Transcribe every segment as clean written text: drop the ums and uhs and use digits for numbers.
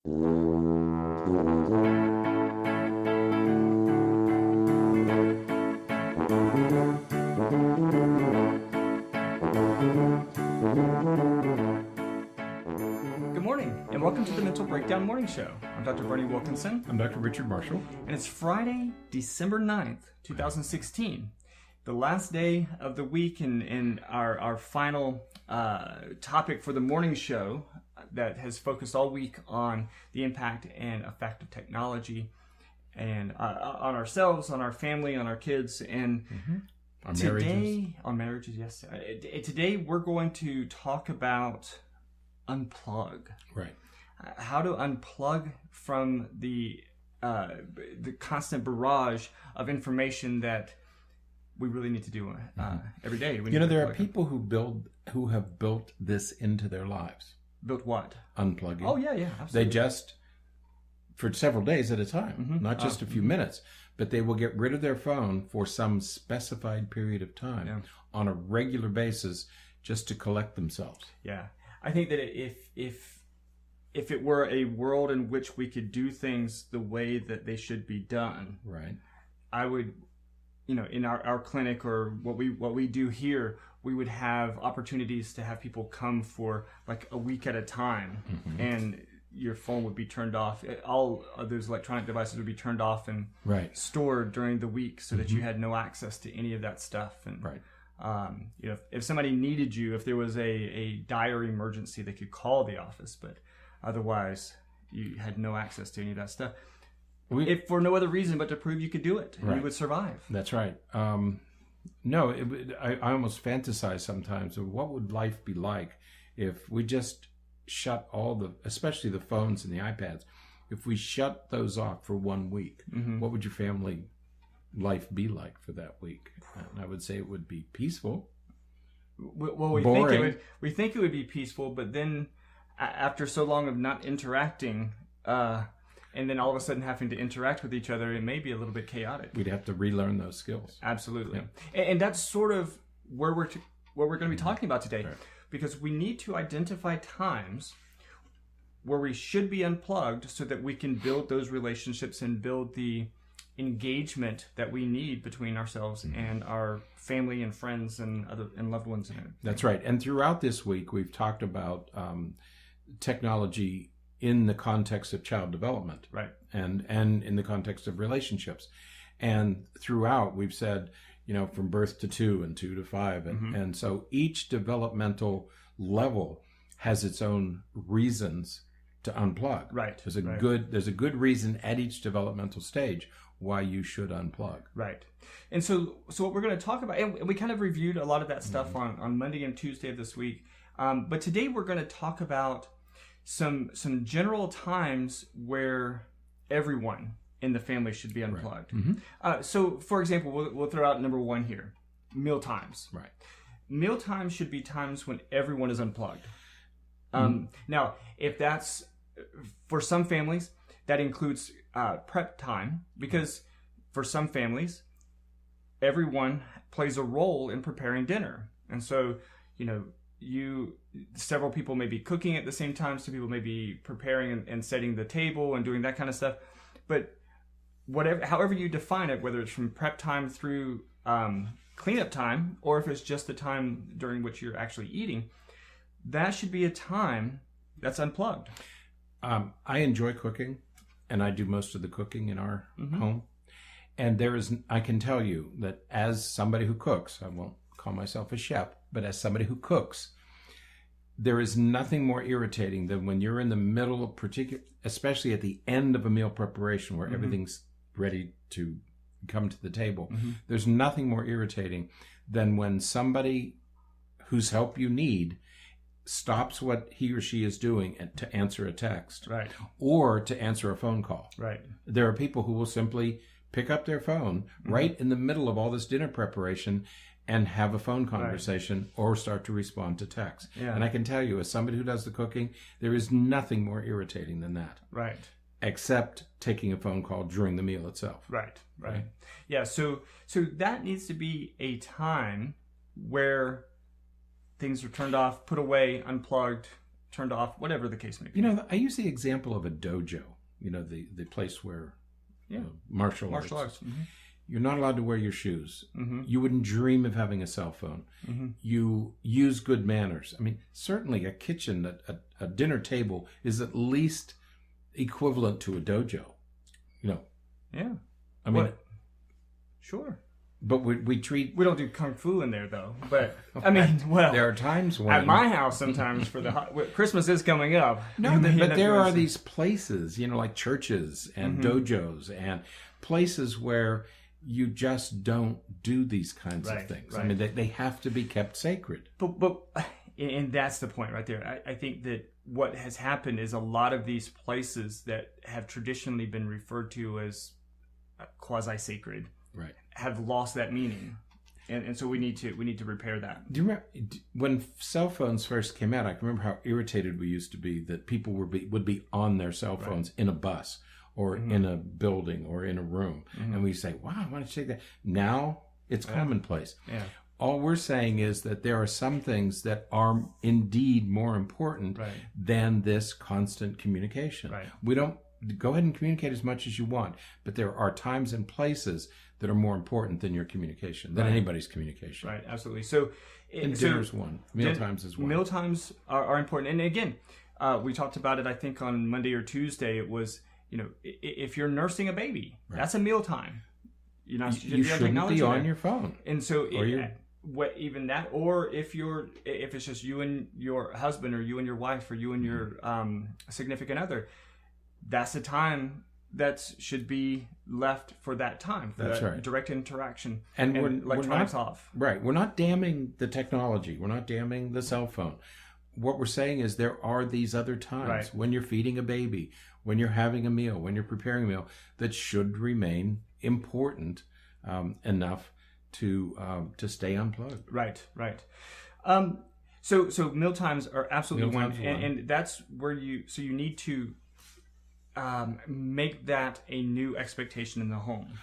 Good morning, and welcome to the Mental Breakdown Morning Show. I'm Dr. Bernie Wilkinson. I'm Dr. Richard Marshall. And it's Friday, December 9th, 2016. The last day of the week and our final topic for the morning show that has focused all week on the impact and effect of technology and on ourselves, on our family, on our kids, and Our marriages, yes. Today we're going to talk about unplug. Right. How to unplug from the constant barrage of information that we really need to do every day. There are people who have built this into their lives. Built what? Unplugging. Oh, yeah, absolutely. They just, for several days at a time, not just a few minutes, but they will get rid of their phone for some specified period of time on a regular basis just to collect themselves. Yeah. I think that if it were a world in which we could do things the way that they should be done, right, I would, in our clinic or what we do here, we would have opportunities to have people come for like a week at a time, and your phone would be turned off. All of those electronic devices would be turned off and stored during the week so that you had no access to any of that stuff. And if somebody needed you, if there was a dire emergency, they could call the office, but otherwise you had no access to any of that stuff. If for no other reason but to prove you could do it, and you would survive. That's right. I almost fantasize sometimes of what would life be like if we just shut especially the phones and the iPads, if we shut those off for 1 week. What would your family life be like for that week? And I would say it would be peaceful. Well, we think it would be peaceful, but then after so long of not interacting, and then all of a sudden having to interact with each other, it may be a little bit chaotic. We'd have to relearn those skills. Absolutely. Yeah. And that's sort of where we're going to be talking about today, because we need to identify times where we should be unplugged so that we can build those relationships and build the engagement that we need between ourselves and our family and friends and loved ones. That's right. And throughout this week, we've talked about technology in the context of child development, and in the context of relationships. And throughout, we've said, from birth to 2 and 2 to 5. And so each developmental level has its own reasons to unplug. Right. There's a good reason at each developmental stage why you should unplug. Right. And so what we're going to talk about, and we kind of reviewed a lot of that stuff on Monday and Tuesday of this week. But today we're going to talk about some general times where everyone in the family should be unplugged. So, for example, we'll throw out number 1 here: meal times. Right. Meal times should be times when everyone is unplugged. Now, if that's for some families, that includes prep time, because for some families, everyone plays a role in preparing dinner, and so several people may be cooking at the same time. Some people may be preparing and setting the table and doing that kind of stuff. But however you define it, whether it's from prep time through cleanup time, or if it's just the time during which you're actually eating, that should be a time that's unplugged. I enjoy cooking, and I do most of the cooking in our home. And I can tell you that as somebody who cooks, I won't call myself a chef, but as somebody who cooks, there is nothing more irritating than when you're in the middle of especially at the end of a meal preparation where everything's ready to come to the table. There's nothing more irritating than when somebody whose help you need stops what he or she is doing to answer a text, or to answer a phone call. There are people who will simply pick up their phone right in the middle of all this dinner preparation and have a phone conversation or start to respond to text. And I can tell you, as somebody who does the cooking, there is nothing more irritating than that. Except taking a phone call during the meal itself. Right. Yeah, so that needs to be a time where things are turned off, put away, unplugged, turned off, whatever the case may be. I use the example of a dojo. The place where martial arts. Mm-hmm. You're not allowed to wear your shoes. Mm-hmm. You wouldn't dream of having a cell phone. Mm-hmm. You use good manners. I mean, certainly a kitchen, a dinner table is at least equivalent to a dojo. Yeah. I mean, sure. But we treat... We don't do kung fu in there, though. But, I mean, well... There are times when... At my house, sometimes, for Christmas is coming up. No, but there are these places, like churches and dojos and places where you just don't do these kinds of things. Right. I mean, they have to be kept sacred. But and that's the point right there. I think that what has happened is a lot of these places that have traditionally been referred to as quasi-sacred have lost that meaning. And so we need to repair that. Do you remember when cell phones first came out? I can remember how irritated we used to be that people would be on their cell phones in a bus or in a building or in a room, and we say, "Wow, I want to take that." Now it's commonplace. Yeah. All we're saying is that there are some things that are indeed more important than this constant communication. Right. We don't go ahead and communicate as much as you want, but there are times and places that are more important than your communication, than anybody's communication. Right, absolutely. So, dinner's one. Mealtimes is one. Mealtimes are important. And again, we talked about it, I think, on Monday or Tuesday. It was, if you're nursing a baby, that's a mealtime. You shouldn't be on your phone. And so, even that, or if it's just you and your husband, or you and your wife, or you and your significant other, that's the time that should be left for that time, for that direct interaction, and electronics off. Right. We're not damning the technology. We're not damning the cell phone. What we're saying is there are these other times when you're feeding a baby, when you're having a meal, when you're preparing a meal, that should remain important enough to stay unplugged. Right. So meal times are absolutely one, and that's where you need to make that a new expectation in the home,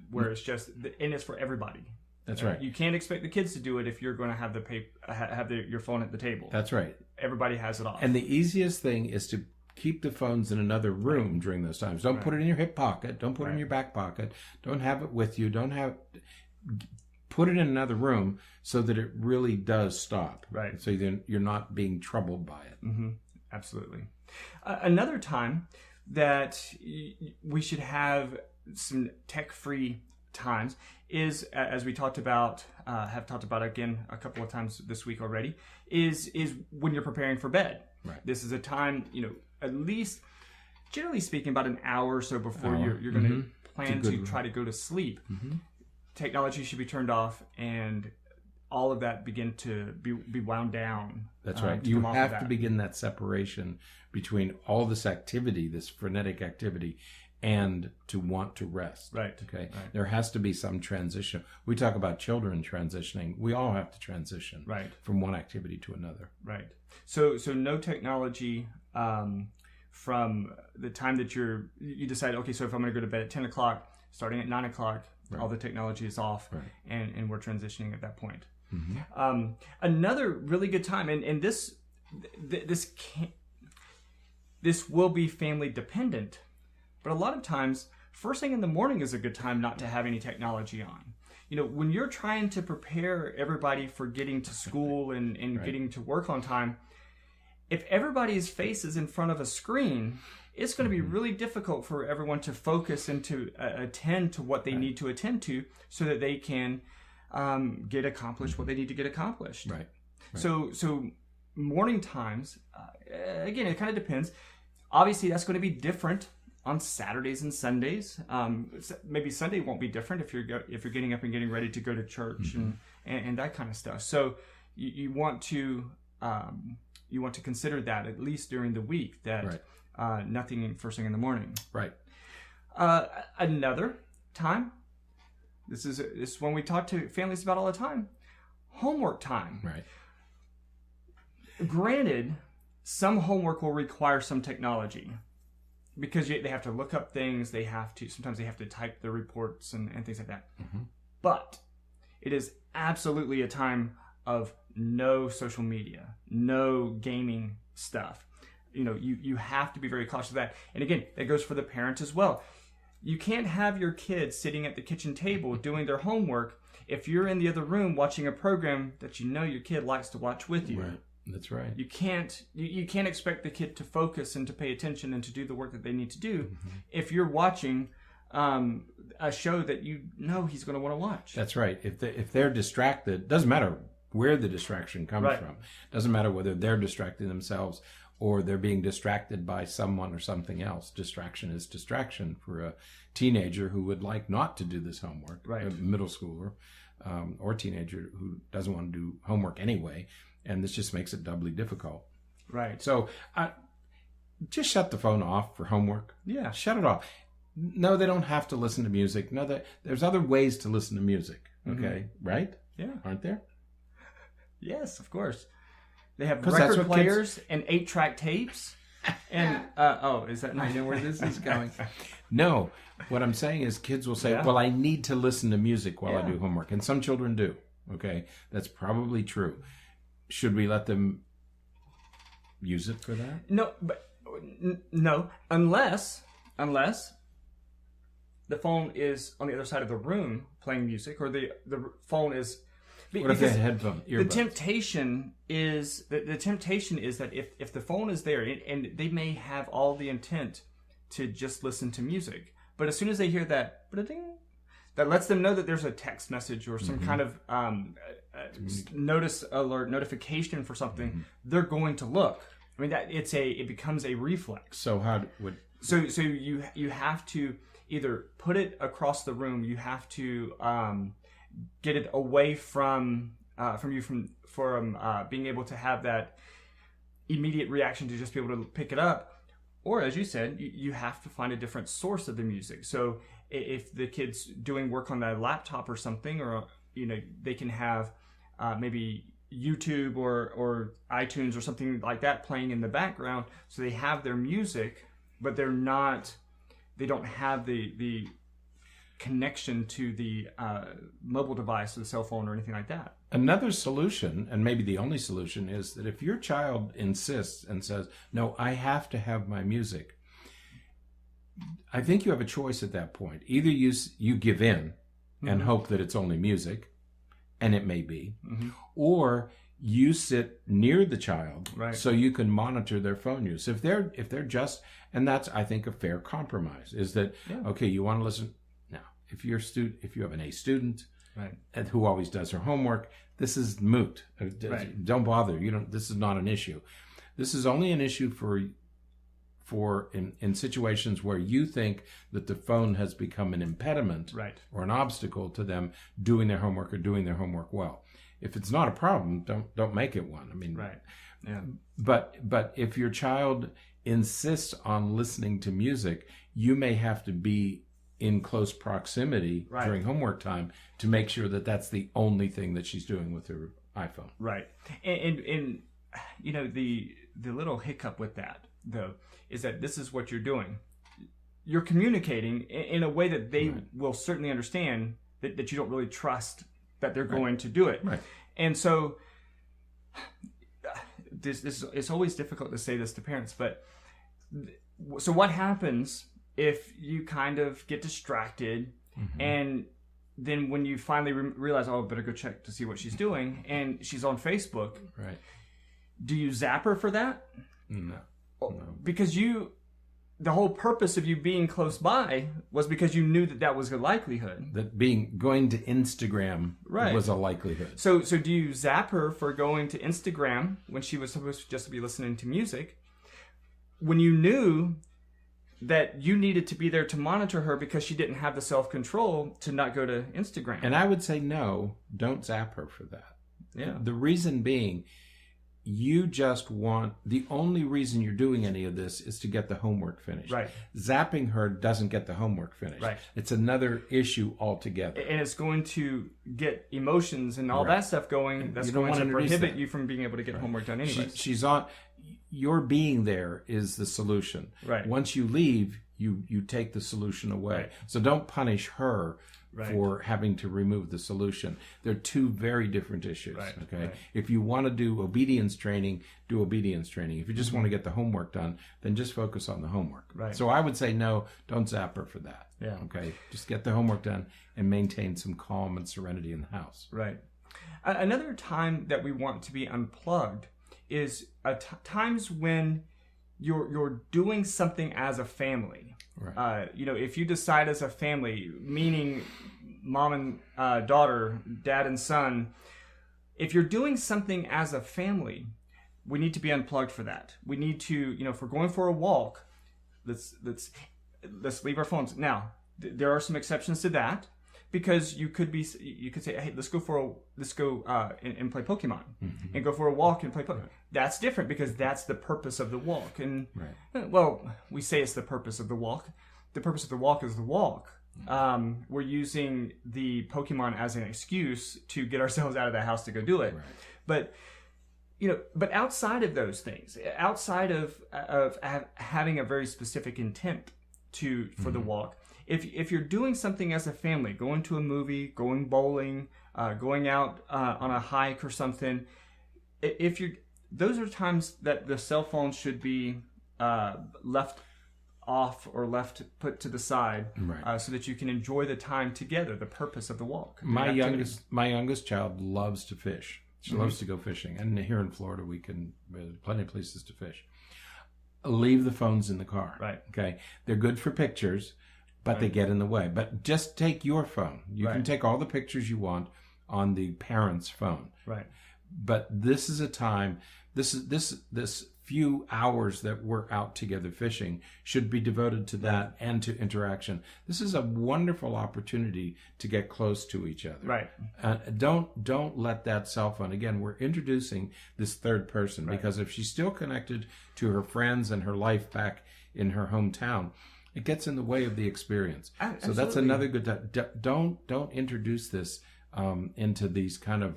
where it's just, and it's for everybody. That's right. You can't expect the kids to do it if you're going to have your phone at the table. That's right. Everybody has it off. And the easiest thing is to keep the phones in another room during those times. Don't put it in your hip pocket. Don't put it in your back pocket. Don't have it with you. Put it in another room so that it really does stop. Right. So then you're not being troubled by it. Mm-hmm. Absolutely. Another time that we should have some tech-free times is, as we have talked about again a couple of times this week already, is when you're preparing for bed. Right. This is a time, at least, generally speaking, about an hour or so before you're going to plan to try to go to sleep. Mm-hmm. Technology should be turned off, and all of that begin to be wound down. That's right. You have to begin that separation between all this activity, this frenetic activity, and to want to rest. Right. Okay. Right. There has to be some transition. We talk about children transitioning. We all have to transition from one activity to another. Right. So no technology from the time that you decide, okay, so if I'm going to go to bed at 10 o'clock, starting at 9 o'clock, all the technology is off, and we're transitioning at that point. Mm-hmm. Another really good time, and this will be family dependent, but a lot of times, first thing in the morning is a good time not to have any technology on. When you're trying to prepare everybody for getting to school and getting to work on time, if everybody's face is in front of a screen, it's going to be really difficult for everyone to focus and to attend to what they need to attend to, so that they can get accomplished what they need to get accomplished. Right. So morning times, again, it kind of depends. Obviously, that's going to be different on Saturdays and Sundays. Maybe Sunday won't be different if you're getting up and getting ready to go to church and that kind of stuff. So you want to consider that at least during the week, that nothing first thing in the morning. Right. Another time. This is one we talk to families about all the time. Homework time. Right. Granted, some homework will require some technology, because they have to look up things. Sometimes they have to type the reports and things like that. Mm-hmm. But it is absolutely a time of no social media, no gaming stuff. You have to be very cautious of that. And again, that goes for the parent as well. You can't have your kids sitting at the kitchen table doing their homework if you're in the other room watching a program that your kid likes to watch with you. Right. That's right. You can't expect the kid to focus and to pay attention and to do the work that they need to do if you're watching a show that he's going to want to watch. That's right. If they're distracted, doesn't matter where the distraction comes from. Doesn't matter whether they're distracting themselves or they're being distracted by someone or something else. Distraction is distraction for a teenager who would like not to do this homework, a middle schooler or teenager who doesn't want to do homework anyway, and this just makes it doubly difficult. Right. So just shut the phone off for homework. Yeah. Shut it off. No, they don't have to listen to music. No, there's other ways to listen to music. Okay, right? Yeah. Aren't there? Yes, of course. They have record players and 8-track tapes. And, is that not? I know where this is going. No, what I'm saying is kids will say, well, I need to listen to music while I do homework. And some children do. Okay, that's probably true. Should we let them use it for that? No, unless the phone is on the other side of the room playing music, or the phone is. What if they had headphones? The temptation is that if the phone is there and they may have all the intent to just listen to music, but as soon as they hear that that lets them know that there's a text message or some kind of notice alert notification for something, they're going to look. I mean it becomes a reflex. So so you have to either put it across the room. You have to get it away from being able to have that immediate reaction to just be able to pick it up. Or, as you said, you have to find a different source of the music. So if the kid's doing work on their laptop or something, or they can have maybe YouTube or iTunes or something like that playing in the background, so they have their music, but they don't have the connection to the mobile device or the cell phone or anything like that. Another solution, and maybe the only solution, is that if your child insists and says, no, I have to have my music, I think you have a choice at that point. Either you give in and hope that it's only music, and it may be, or you sit near the child so you can monitor their phone use. If they're just, and that's, I think, a fair compromise, is that, okay, you want to listen. If you have an A student and who always does her homework, this is moot. Don't bother. This is not an issue. This is only an issue for in situations where you think that the phone has become an impediment or an obstacle to them doing their homework or doing their homework well. If it's not a problem, don't make it one. I mean, But if your child insists on listening to music, you may have to be in close proximity during homework time to make sure that that's the only thing that she's doing with her iPhone. Right. And the little hiccup with that, though, is that this is what you're doing. You're communicating in a way that they will certainly understand that you don't really trust that they're going to do it. Right. And so this it's always difficult to say this to parents, but so what happens if you kind of get distracted and then when you finally realize, I better go check to see what she's doing, and she's on Facebook, do you zap her for that? No. Because the whole purpose of you being close by was because you knew that was a likelihood. That going to Instagram was a likelihood. So do you zap her for going to Instagram when she was supposed to just be listening to music, when you knew that you needed to be there to monitor her because she didn't have the self-control to not go to Instagram? And I would say no, don't zap her for that. Yeah. The reason being, the only reason you're doing any of this is to get the homework finished. Right. Zapping her doesn't get the homework finished. Right. It's another issure altogether. And it's going to get emotions and all that stuff going. That's going to prohibit you from being able to get homework done anyway. Your being there is the solution. Right. Once you leave, you take the solution away. Right. So don't punish her for having to remove the solution. They're two very different issues. Okay. If you want to do obedience training, do obedience training. If you just want to get the homework done, then just focus on the homework. So I would say no, don't zap her for that. Okay. Just get the homework done and maintain some calm and serenity in the house. Another time that we want to be unplugged is times when you're doing something as a family. If you decide as a family, meaning mom and daughter, dad and son, if you're doing something as a family, we need to be unplugged for that. We need to, if we're going for a walk, let's leave our phones. Now, there are some exceptions to that, because you could say, hey, let's go and play Pokemon, and go for a walk and play Pokemon. That's different, because that's the purpose of the walk. And well, we say it's the purpose of the walk. The purpose of the walk is the walk. We're using the Pokemon as an excuse to get ourselves out of the house to go do it. But outside of those things, outside of having a very specific intent for the walk, if you're doing something as a family, going to a movie, going bowling, going out on a hike or something, those are times that the cell phone should be left off or put to the side, so that you can enjoy the time together, the purpose of the walk. My youngest child loves to fish. She loves to go fishing, and here in Florida there's plenty of places to fish. Leave the phones in the car. Okay, they're good for pictures, but they get in the way. But just take your phone. You can take all the pictures you want on the parent's phone. But this is a time. This few hours that we're out together fishing should be devoted to that and to interaction. This is a wonderful opportunity to get close to each other. Don't let that cell phone. Again, we're introducing this third person, because if she's still connected to her friends and her life back in her hometown, it gets in the way of the experience. So that's another good. Don't introduce this into these kind of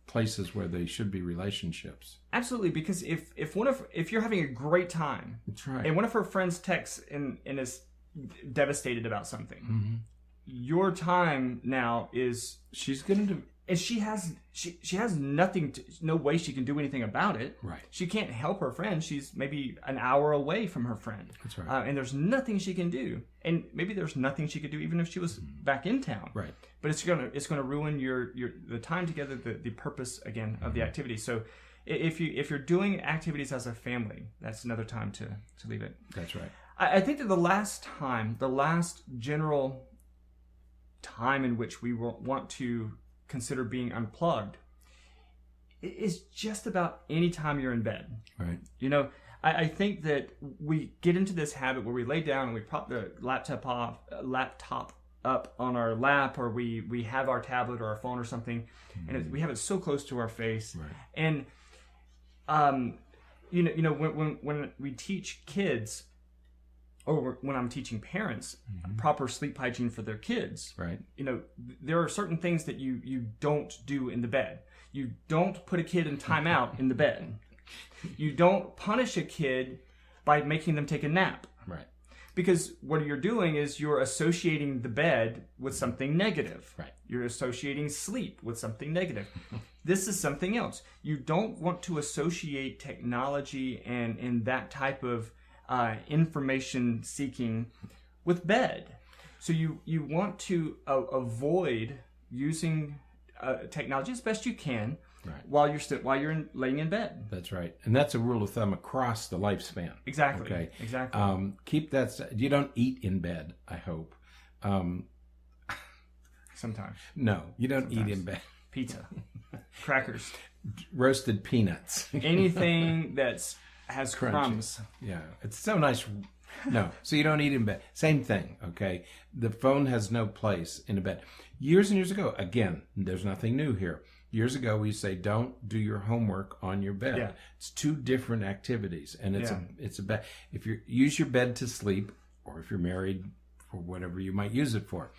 places where they should be relationships. Absolutely, because if you're having a great time, and one of her friends texts and is devastated about something, your time now is she's going to. And she has nothing, no way she can do anything about it. She can't help her friend. She's maybe an hour away from her friend. That's right. And there's nothing she can do. And maybe there's nothing she could do even if she was back in town. But it's gonna ruin the time together, the purpose again of the activity. So if you're doing activities as a family, that's another time to leave it. That's right. I think that the last general time in which we want to consider being unplugged is just about any time you're in bed. I think that we get into this habit where we lay down and we prop the laptop up on our lap, or we have our tablet or our phone or something, and we have it so close to our face. And when we teach kids, or when I'm teaching parents, proper sleep hygiene for their kids, there are certain things that you don't do in the bed. You don't put a kid in timeout in the bed. You don't punish a kid by making them take a nap. Because what you're doing is you're associating the bed with something negative. You're associating sleep with something negative. This is something else. You don't want to associate technology and that type of information seeking with bed. So you want to avoid using technology as best you can while you're laying in bed. That's right, and that's a rule of thumb across the lifespan. Exactly. Keep that. You don't eat in bed, I hope. Sometimes. No, you don't eat in bed. Pizza, crackers, roasted peanuts, anything that's has crunchy. Crumbs. Yeah, it's so nice. No, so you don't eat in bed. Same thing, okay? The phone has no place in a bed. Years and years ago, again, there's nothing new here. Years ago, we say don't do your homework on your bed. It's two different activities, and it's a bed. If you use your bed to sleep, or if you're married, for whatever you might use it for.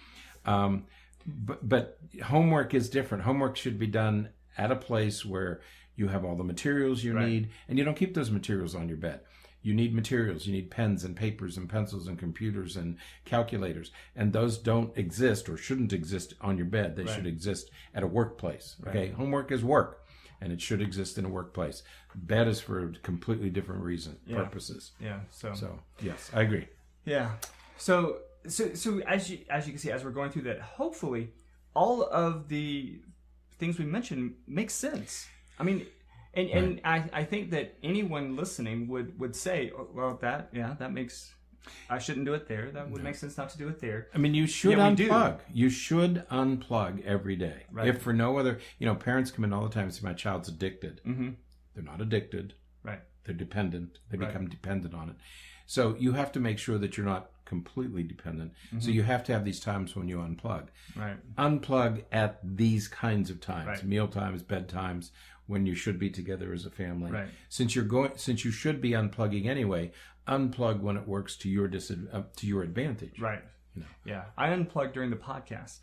But homework is different. Homework should be done at a place where you have all the materials you need, and you don't keep those materials on your bed. You need materials. You need pens and papers and pencils and computers and calculators. And those don't exist or shouldn't exist on your bed. They should exist at a workplace. Okay? Homework is work, and it should exist in a workplace. Bed is for a completely different purposes. Yeah. So, yes, I agree. Yeah. So as you can see, as we're going through that, hopefully all of the things we mentioned make sense. I mean, and I think that anyone listening would say, oh, well, that makes, I shouldn't do it there. That would make sense not to do it there. I mean, you should unplug. You should unplug every day. Right. If for no other, parents come in all the time and say, my child's addicted. Mm-hmm. They're not addicted. Right. They're dependent. They become dependent on it. So you have to make sure that you're not completely dependent. Mm-hmm. So you have to have these times when you unplug. Right. Unplug at these kinds of times, meal times, bedtimes, when you should be together as a family. Right. Since you should be unplugging anyway, unplug when it works to your advantage. Right. Yeah. I unplug during the podcast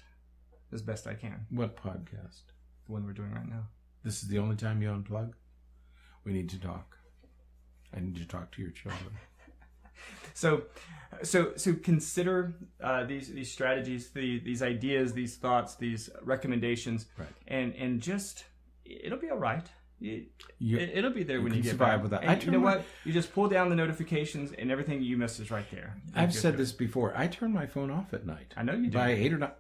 as best I can. What podcast? The one we're doing right now. This is the only time you unplug? We need to talk. I need to talk to your children. So consider these strategies, these ideas, these thoughts, these recommendations, and just it'll be all right. It'll be there when you get survive back. with that. And you know what? You just pull down the notifications, and everything you missed is right there. I've said this before. I turn my phone off at night. I know you do. By 8 or 9.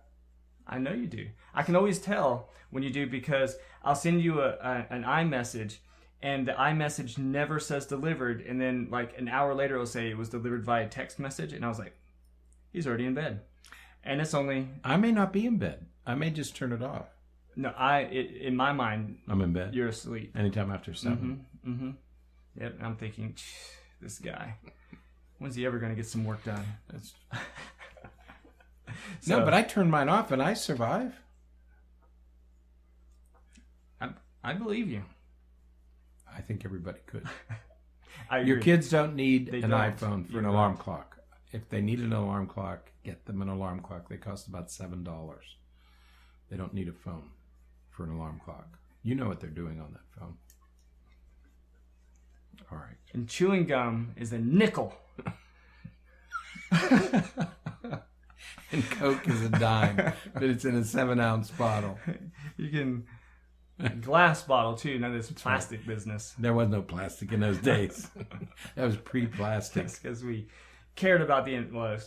I know you do. I can always tell when you do because I'll send you an iMessage. And the iMessage never says delivered. And then like an hour later, it'll say it was delivered via text message. And I was like, he's already in bed. And it's only... I may not be in bed. I may just turn it off. No, in my mind... I'm in bed. You're asleep. Anytime after 7. Mm-hmm. Yep, I'm thinking, this guy, when's he ever going to get some work done? No, but I turn mine off and I survive. I believe you. I think everybody could. I agree. Your kids don't need an don't. iPhone for an alarm clock. If they need an alarm clock, get them an alarm clock. They cost about $7. They don't need a phone for an alarm clock. You know what they're doing on that phone. All right. And chewing gum is a nickel. And Coke is a dime, but it's in a 7-ounce bottle. You can... glass bottle too, none of this plastic business. There was no plastic in those days. That was pre-plastic. That's because we cared about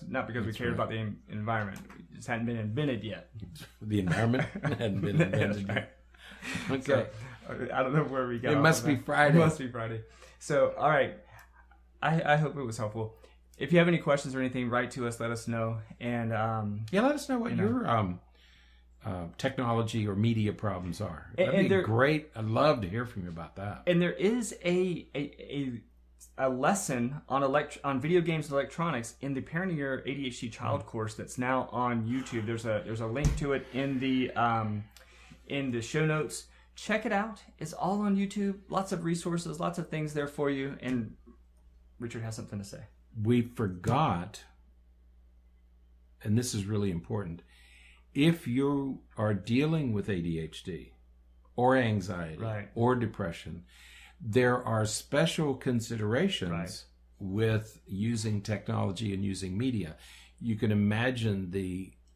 not because we cared about the environment. We just hadn't been invented yet. The environment hadn't been invented yet. Okay. So, I don't know where we got. It must be Friday. It must be Friday. So, all right. I hope it was helpful. If you have any questions or anything, write to us. Let us know. And let us know what your technology or media problems are. That'd be great. I'd love to hear from you about that. And there is a lesson on video games and electronics in the Parenting Your ADHD Child course that's now on YouTube. There's a link to it in the show notes. Check it out. It's all on YouTube. Lots of resources, lots of things there for you. And Richard has something to say. We forgot, and this is really important. If you are dealing with ADHD or anxiety or depression, there are special considerations with using technology and using media. You can imagine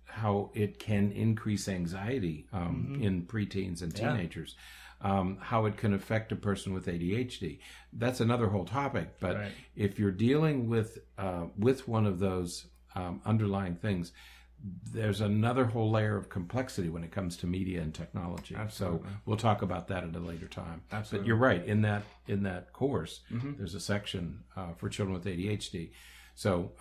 how it can increase anxiety in preteens and teenagers, how it can affect a person with ADHD. That's another whole topic. But if you're dealing with one of those underlying things, there's another whole layer of complexity when it comes to media and technology. Absolutely. So we'll talk about that at a later time. Absolutely. But you're right. In that course, there's a section for children with ADHD. So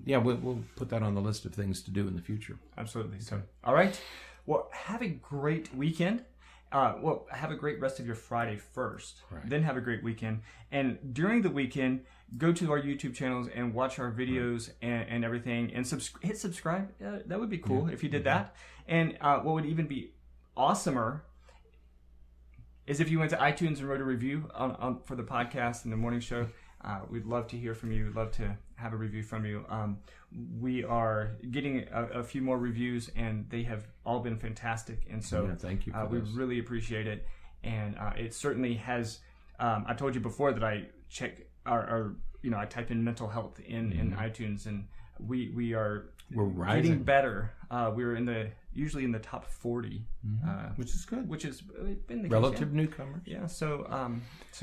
we'll put that on the list of things to do in the future. Absolutely. So, all right. Well, have a great weekend. Have a great rest of your Friday first. Then have a great weekend. And during the weekend, go to our YouTube channels and watch our videos and everything. And hit subscribe. That would be cool if you did that. And what would even be awesomer is if you went to iTunes and wrote a review for the podcast and the morning show. We'd love to hear from you. We'd love to have a review from you. We are getting a few more reviews, and they have all been fantastic. And so thank you for we really appreciate it. And it certainly has... I told you before that I check our I type in mental health in iTunes, and we're rising. getting better. We're usually in the top 40, which is good. Which has been the relative case, newcomers. Yeah. So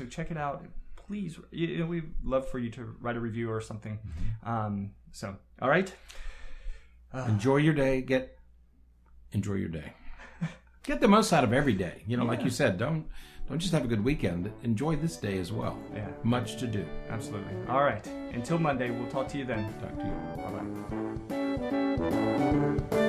check it out, please. We'd love for you to write a review or something. So all right. Enjoy your day. Enjoy your day. Get the most out of every day. Like you said, don't just have a good weekend. Enjoy this day as well. Yeah. Much to do. Absolutely. All right. Until Monday, we'll talk to you then. Talk to you. Bye-bye.